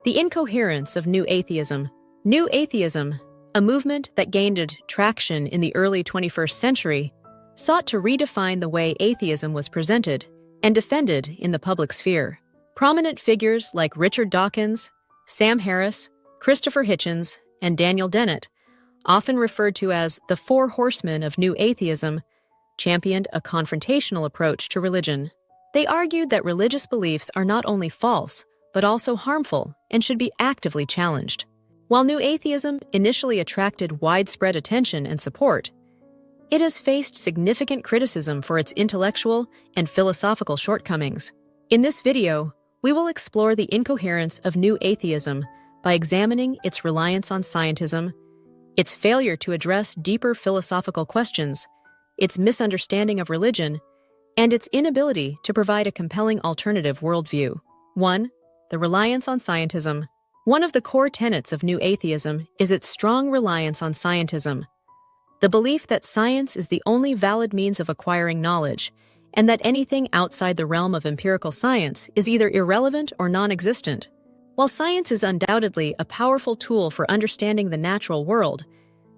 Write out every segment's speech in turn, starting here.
The Incoherence of New Atheism. New Atheism, a movement that gained traction in the early 21st century, sought to redefine the way atheism was presented and defended in the public sphere. Prominent figures like Richard Dawkins, Sam Harris, Christopher Hitchens, and Daniel Dennett, often referred to as the Four Horsemen of New Atheism, championed a confrontational approach to religion. They argued that religious beliefs are not only false, but also harmful and should be actively challenged. While New Atheism initially attracted widespread attention and support, it has faced significant criticism for its intellectual and philosophical shortcomings. In this video, we will explore the incoherence of New Atheism by examining its reliance on scientism, its failure to address deeper philosophical questions, its misunderstanding of religion, and its inability to provide a compelling alternative worldview. 1. The reliance on scientism. One of the core tenets of New Atheism is its strong reliance on scientism, the belief that science is the only valid means of acquiring knowledge, and that anything outside the realm of empirical science is either irrelevant or non-existent. While science is undoubtedly a powerful tool for understanding the natural world,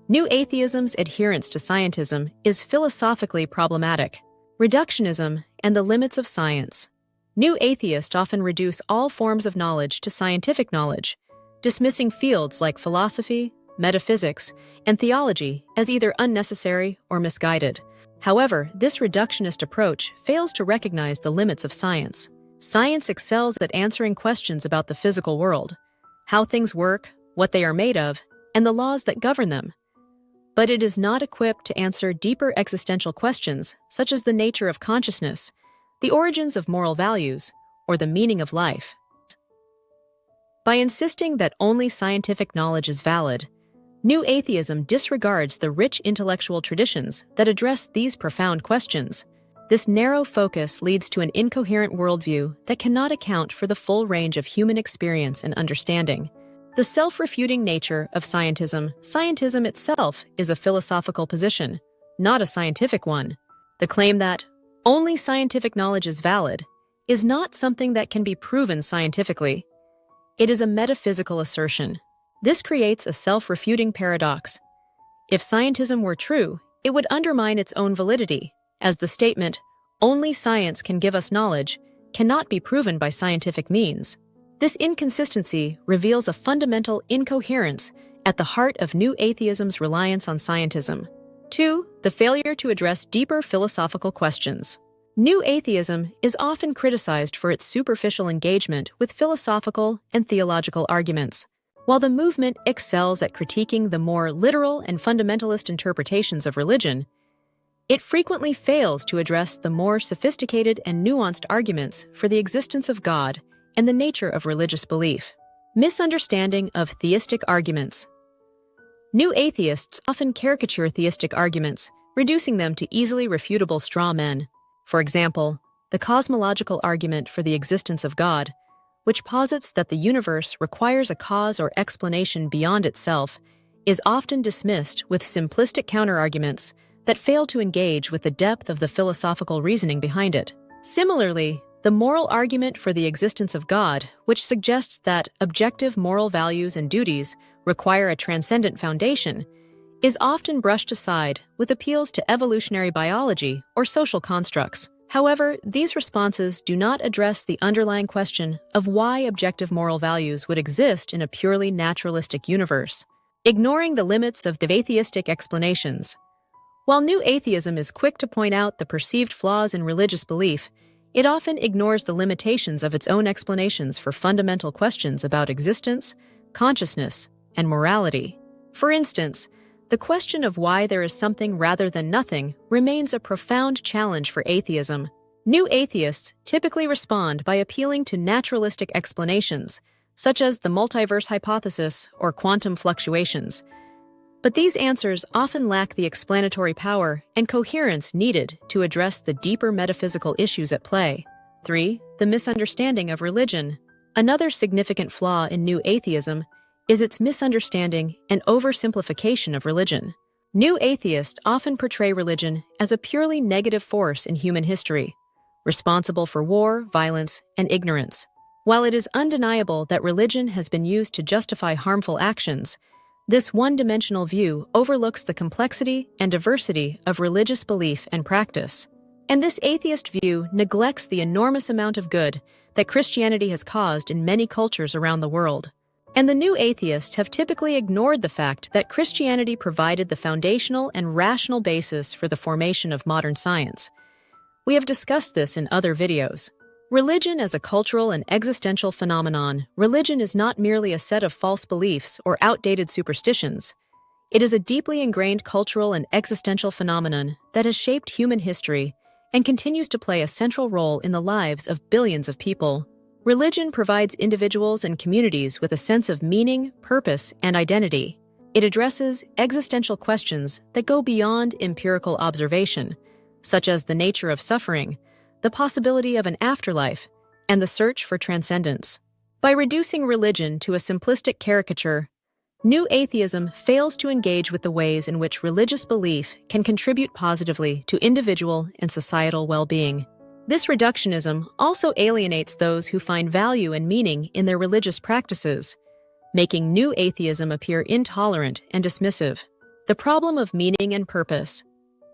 New Atheism's adherence to scientism is philosophically problematic. Reductionism and the limits of science. New atheists often reduce all forms of knowledge to scientific knowledge, dismissing fields like philosophy, metaphysics, and theology as either unnecessary or misguided. However, this reductionist approach fails to recognize the limits of science. Science excels at answering questions about the physical world, how things work, what they are made of, and the laws that govern them. But it is not equipped to answer deeper existential questions such as the nature of consciousness, the origins of moral values, or the meaning of life. By insisting that only scientific knowledge is valid, New Atheism disregards the rich intellectual traditions that address these profound questions. This narrow focus leads to an incoherent worldview that cannot account for the full range of human experience and understanding. The self-refuting nature of scientism itself is a philosophical position, not a scientific one. The claim that only scientific knowledge is valid is not something that can be proven scientifically. It is a metaphysical assertion. This creates a self-refuting paradox. If scientism were true, it would undermine its own validity, as the statement, "Only science can give us knowledge," cannot be proven by scientific means. This inconsistency reveals a fundamental incoherence at the heart of New Atheism's reliance on scientism. 2. The failure to address deeper philosophical questions. New Atheism is often criticized for its superficial engagement with philosophical and theological arguments. While the movement excels at critiquing the more literal and fundamentalist interpretations of religion, it frequently fails to address the more sophisticated and nuanced arguments for the existence of God and the nature of religious belief. Misunderstanding of theistic arguments. New atheists often caricature theistic arguments, reducing them to easily refutable straw men. For example, the cosmological argument for the existence of God, which posits that the universe requires a cause or explanation beyond itself, is often dismissed with simplistic counterarguments that fail to engage with the depth of the philosophical reasoning behind it. Similarly, the moral argument for the existence of God, which suggests that objective moral values and duties require a transcendent foundation, is often brushed aside with appeals to evolutionary biology or social constructs. However, these responses do not address the underlying question of why objective moral values would exist in a purely naturalistic universe, ignoring the limits of the atheistic explanations. While New Atheism is quick to point out the perceived flaws in religious belief, it often ignores the limitations of its own explanations for fundamental questions about existence, consciousness, and morality. For instance, the question of why there is something rather than nothing remains a profound challenge for atheism. New atheists typically respond by appealing to naturalistic explanations, such as the multiverse hypothesis or quantum fluctuations. But these answers often lack the explanatory power and coherence needed to address the deeper metaphysical issues at play. 3. The misunderstanding of religion. Another significant flaw in New Atheism is its misunderstanding and oversimplification of religion. New atheists often portray religion as a purely negative force in human history, responsible for war, violence, and ignorance. While it is undeniable that religion has been used to justify harmful actions, this one-dimensional view overlooks the complexity and diversity of religious belief and practice. And this atheist view neglects the enormous amount of good that Christianity has caused in many cultures around the world. And the new atheists have typically ignored the fact that Christianity provided the foundational and rational basis for the formation of modern science. We have discussed this in other videos. Religion as a cultural and existential phenomenon, religion is not merely a set of false beliefs or outdated superstitions. It is a deeply ingrained cultural and existential phenomenon that has shaped human history and continues to play a central role in the lives of billions of people. Religion provides individuals and communities with a sense of meaning, purpose, and identity. It addresses existential questions that go beyond empirical observation, such as the nature of suffering, the possibility of an afterlife, and the search for transcendence. By reducing religion to a simplistic caricature, New Atheism fails to engage with the ways in which religious belief can contribute positively to individual and societal well-being. This reductionism also alienates those who find value and meaning in their religious practices, making New Atheism appear intolerant and dismissive. The problem of meaning and purpose.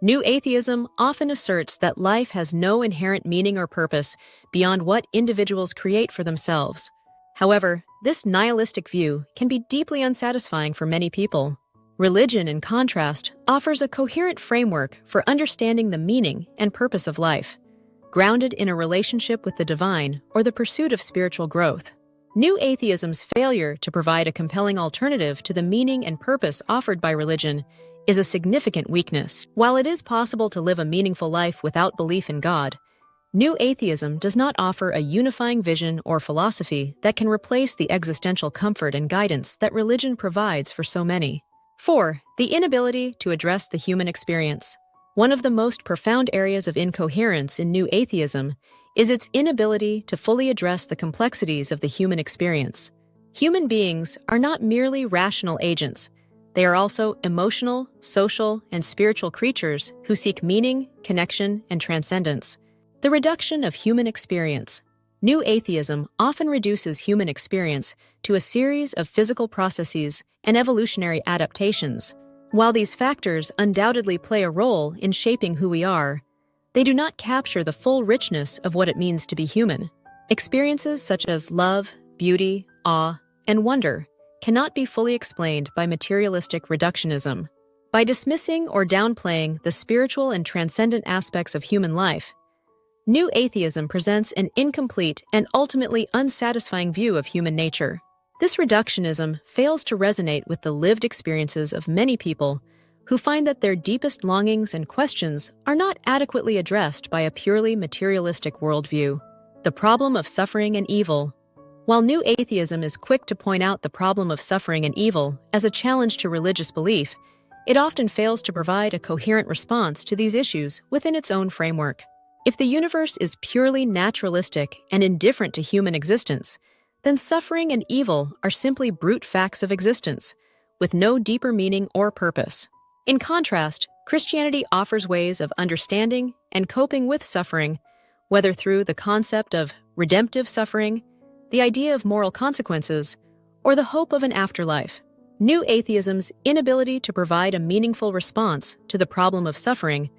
New Atheism often asserts that life has no inherent meaning or purpose beyond what individuals create for themselves. However, this nihilistic view can be deeply unsatisfying for many people. Religion, in contrast, offers a coherent framework for understanding the meaning and purpose of life, grounded in a relationship with the divine or the pursuit of spiritual growth. New Atheism's failure to provide a compelling alternative to the meaning and purpose offered by religion is a significant weakness. While it is possible to live a meaningful life without belief in God, New Atheism does not offer a unifying vision or philosophy that can replace the existential comfort and guidance that religion provides for so many. 4. The inability to address the human experience. One of the most profound areas of incoherence in New Atheism is its inability to fully address the complexities of the human experience. Human beings are not merely rational agents. They are also emotional, social, and spiritual creatures who seek meaning, connection, and transcendence. The reduction of human experience. New Atheism often reduces human experience to a series of physical processes and evolutionary adaptations. While these factors undoubtedly play a role in shaping who we are, they do not capture the full richness of what it means to be human. Experiences such as love, beauty, awe, and wonder cannot be fully explained by materialistic reductionism. By dismissing or downplaying the spiritual and transcendent aspects of human life, New Atheism presents an incomplete and ultimately unsatisfying view of human nature. This reductionism fails to resonate with the lived experiences of many people who find that their deepest longings and questions are not adequately addressed by a purely materialistic worldview. The problem of suffering and evil. While New Atheism is quick to point out the problem of suffering and evil as a challenge to religious belief, it often fails to provide a coherent response to these issues within its own framework. If the universe is purely naturalistic and indifferent to human existence, then suffering and evil are simply brute facts of existence, with no deeper meaning or purpose. In contrast, Christianity offers ways of understanding and coping with suffering, whether through the concept of redemptive suffering, the idea of moral consequences, or the hope of an afterlife. New Atheism's inability to provide a meaningful response to the problem of suffering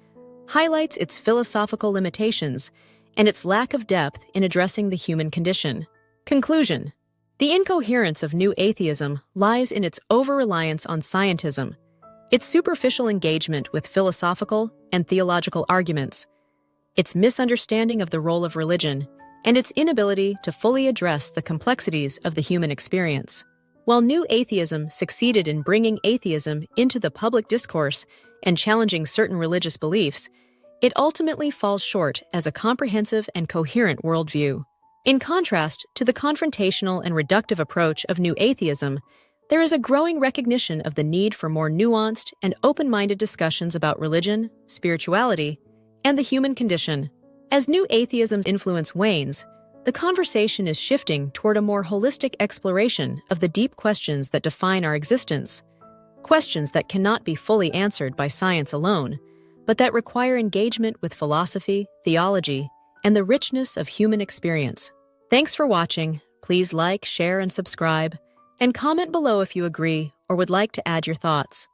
highlights its philosophical limitations and its lack of depth in addressing the human condition. Conclusion. The incoherence of New Atheism lies in its overreliance on scientism, its superficial engagement with philosophical and theological arguments, its misunderstanding of the role of religion, and its inability to fully address the complexities of the human experience. While New Atheism succeeded in bringing atheism into the public discourse and challenging certain religious beliefs, it ultimately falls short as a comprehensive and coherent worldview. In contrast to the confrontational and reductive approach of New Atheism, there is a growing recognition of the need for more nuanced and open-minded discussions about religion, spirituality, and the human condition. As New Atheism's influence wanes, the conversation is shifting toward a more holistic exploration of the deep questions that define our existence, questions that cannot be fully answered by science alone, but that require engagement with philosophy, theology, and the richness of human experience. Thanks for watching. Please like, share, and subscribe, and comment below if you agree or would like to add your thoughts.